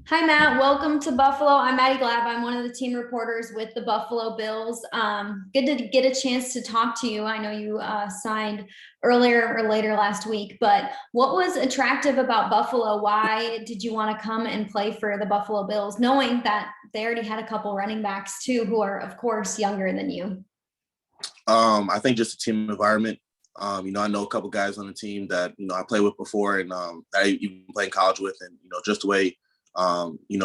Hi, Matt. Welcome to Buffalo. I'm Maddie Glab. I'm one of the team reporters with the Buffalo Bills. Good to get a chance to talk to you. I know you signed earlier or later last week, but what was attractive about Buffalo? Why did you want to come and play for the Buffalo Bills, knowing that they already had a couple running backs too, who are, of course, younger than you? I think just a team environment. I know a couple guys on the team that I played with before, and that I even played in college with, and just the way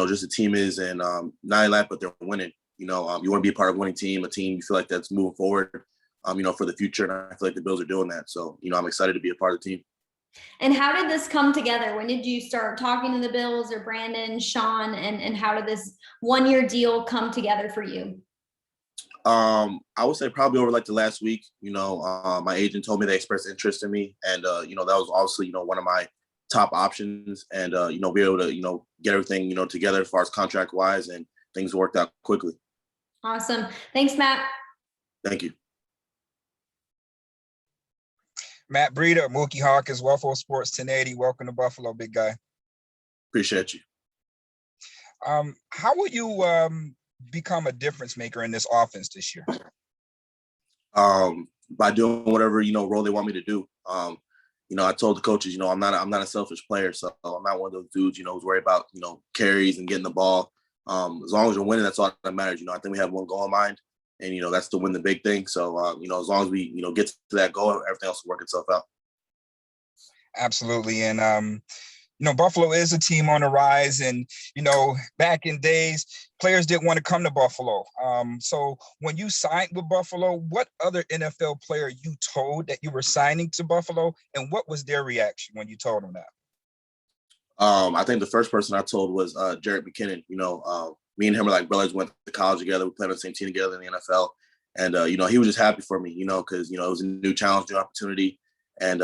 just the team is, and not only that, but they're winning. You want to be a part of a winning team, a team you feel like that's moving forward. For the future, and I feel like the Bills are doing that. So I'm excited to be a part of the team. And how did this come together? When did you start talking to the Bills or Brandon, Sean, and how did this 1 year deal come together for you? I would say probably over like the last week. My agent told me they expressed interest in me, and that was obviously one of my top options, and be able to get everything together as far as contract wise, and things worked out quickly. Awesome. Thanks, Matt. Thank you. Matt Breida, Mookie Hawkins, Waffle Sports 1080. Welcome to Buffalo, big guy. Appreciate you. How will you become a difference maker in this offense this year? By doing whatever role they want me to do. I told the coaches, I'm not a selfish player, so I'm not one of those dudes, who's worried about carries and getting the ball. As long as you're winning, that's all that matters. I think we have one goal in mind, and that's to win the big thing. So as long as we get to that goal, everything else will work itself out. Absolutely. And Buffalo is a team on the rise, and back in days, players didn't want to come to Buffalo. So when you signed with Buffalo, what other NFL player you told that you were signing to Buffalo, and what was their reaction when you told them that? I think the first person I told was Jerick McKinnon. Me and him were like brothers, went to college together. We played on the same team together in the NFL. And, he was just happy for me, because, it was a new challenge, new opportunity. And,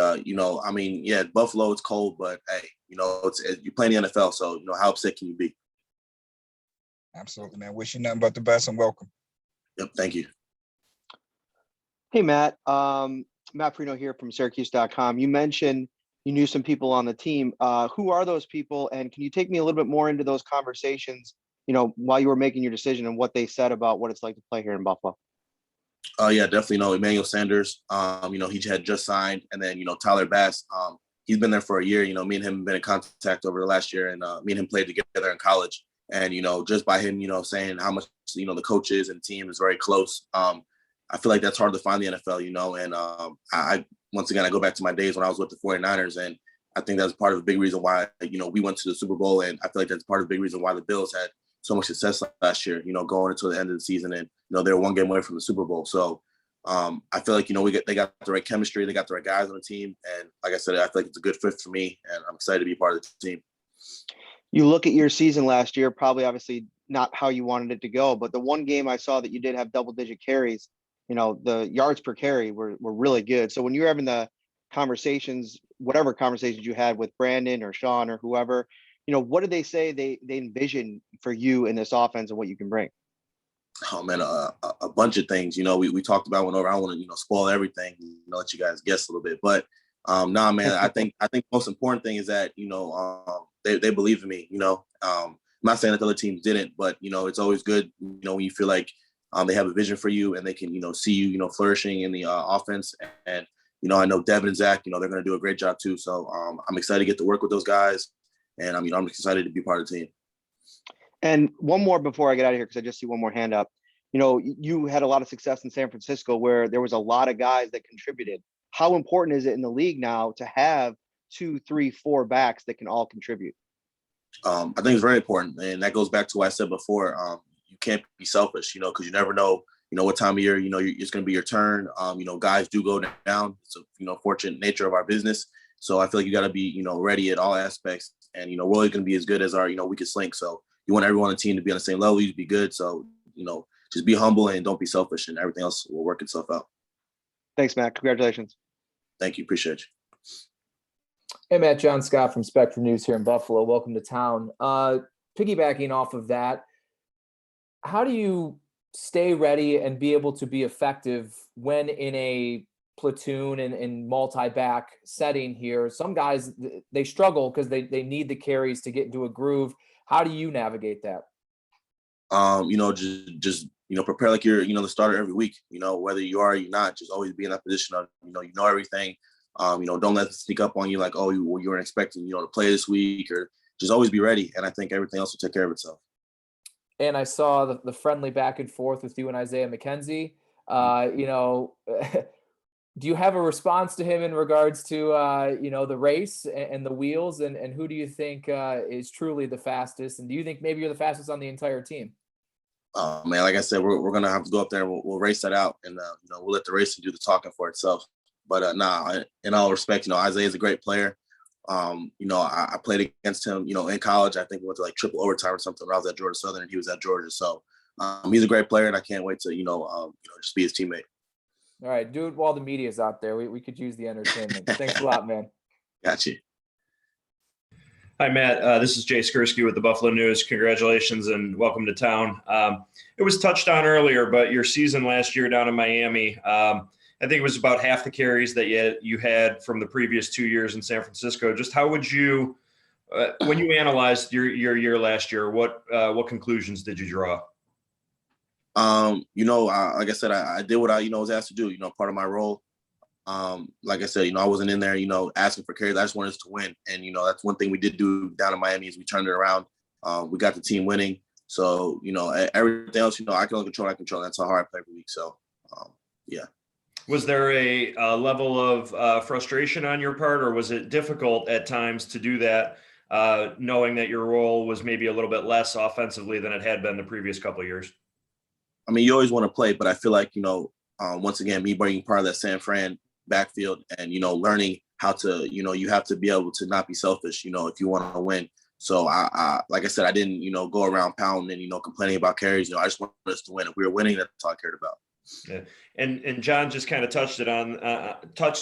Buffalo, it's cold, but hey, you're playing the NFL. So, how upset can you be? Absolutely, man. Wish you nothing but the best and welcome. Yep. Thank you. Hey, Matt. Matt Perino here from Syracuse.com. You mentioned you knew some people on the team. Who are those people? And can you take me a little bit more into those conversations, while you were making your decision and what they said about what it's like to play here in Buffalo? Yeah, definitely. Emmanuel Sanders, he had just signed. And then, Tyler Bass, he's been there for a year. Me and him have been in contact over the last year. And me and him played together in college. And, just by him, saying how much, the coaches and team is very close. I feel like that's hard to find in the NFL, and I once again, I go back to my days when I was with the 49ers, and I think that's part of a big reason why, we went to the Super Bowl, and I feel like that's part of the big reason why the Bills had so much success last year, going into the end of the season, and, they were one game away from the Super Bowl. So I feel like, they got the right chemistry, they got the right guys on the team, and like I said, I feel like it's a good fit for me, and I'm excited to be part of the team. You look at your season last year, probably obviously not how you wanted it to go, but the one game I saw that you did have double-digit carries, the yards per carry were really good. So when you're having the conversations, whatever conversations you had with Brandon or Sean or whoever, what did they say they envision for you in this offense and what you can bring? Oh man, a bunch of things. We talked about went over. I don't want to spoil everything. Let you guys guess a little bit, but nah, man. I think the most important thing is that they believe in me. I'm not saying that the other teams didn't, but it's always good. When you feel like they have a vision for you and they can see you flourishing in the offense. And I know Devin and Zach. They're going to do a great job too. So I'm excited to get to work with those guys, and I'm excited to be part of the team. And one more before I get out of here, because I just see one more hand up. You had a lot of success in San Francisco where there was a lot of guys that contributed. How important is it in the league now to have 2, 3, 4 backs that can all contribute? I think it's very important. And that goes back to what I said before. You can't be selfish, because you never know, what time of year, it's going to be your turn. Guys do go down. It's a, fortunate nature of our business. So I feel like you got to be, ready at all aspects. And, we're only going to be as good as our, weakest link. So you want everyone on the team to be on the same level, you to be good. So, just be humble and don't be selfish, and everything else will work itself out. Thanks, Matt. Congratulations. Thank you. Appreciate you. Hey, Matt, John Scott from Spectrum News here in Buffalo. Welcome to town. Piggybacking off of that, how do you stay ready and be able to be effective when in a platoon and multi-back setting here? Some guys, they struggle because they need the carries to get into a groove. How do you navigate that? Just prepare like you're the starter every week. Whether you are or you're not, just always be in that position of you know everything. Don't let it sneak up on you like, oh, you weren't expecting to play this week, or just always be ready. And I think everything else will take care of itself. And I saw the friendly back and forth with you and Isaiah McKenzie. Do you have a response to him in regards to the race and the wheels, and who do you think is truly the fastest? And do you think maybe you're the fastest on the entire team? Man, like I said, we're gonna have to go up there and we'll race that out, and we'll let the racing do the talking for itself. But in all respect, Isaiah's a great player. I played against him, in college. I think we went to like triple overtime or something when I was at Georgia Southern and he was at Georgia. So he's a great player, and I can't wait to just be his teammate. All right, do it while the media's out there. We could use the entertainment. Thanks a lot, man. Gotcha. Hi, Matt. This is Jay Skursky with the Buffalo News. Congratulations and welcome to town. It was touched on earlier, but your season last year down in Miami, I think it was about half the carries that you had from the previous 2 years in San Francisco. Just how would you, when you analyzed your year last year, what conclusions did you draw? Like I said, I did what I was asked to do. Part of my role. Like I said, I wasn't in there, asking for carries. I just wanted us to win. And, that's one thing we did do down in Miami is we turned it around. We got the team winning. So, everything else, I can only control what I control. That's how hard I play every week. So, yeah. Was there a level of frustration on your part, or was it difficult at times to do that, knowing that your role was maybe a little bit less offensively than it had been the previous couple of years? I mean, you always want to play, but I feel like, once again, me being part of that San Fran backfield and, learning how to, you have to be able to not be selfish, if you want to win. So I like I said, I didn't, go around pounding and, complaining about carries. I just wanted us to win. If we were winning, that's all I cared about. Yeah. And John just kind of touched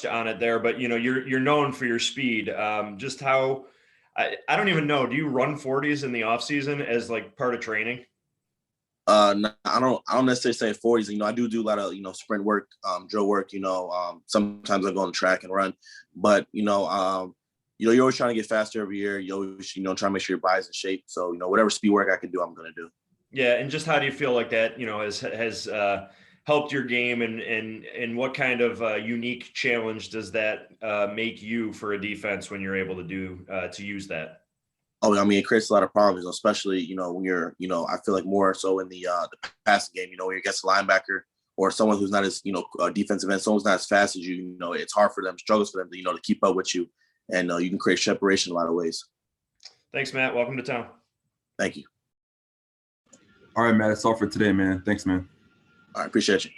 on it there, but you're known for your speed. Just how, I don't even know, do you run 40s in the off season as like part of training? No, I don't necessarily say 40s. I do a lot of, sprint work, drill work, sometimes I go on the track and run, but, you're always trying to get faster every year. You always, trying to make sure your body's in shape. So, whatever speed work I can do, I'm going to do. Yeah. And just how do you feel like that, has helped your game, and what kind of unique challenge does that make you for a defense when you're able to use that? Oh, I mean, it creates a lot of problems, especially, when you're, I feel like more so in the passing game, when you're against a linebacker or someone who's not as, defensive end, someone's not as fast as you, it's hard for them, struggles for them to, to keep up with you. And you can create separation in a lot of ways. Thanks, Matt. Welcome to town. Thank you. All right, Matt, that's all for today, man. Thanks, man. All right. Appreciate you.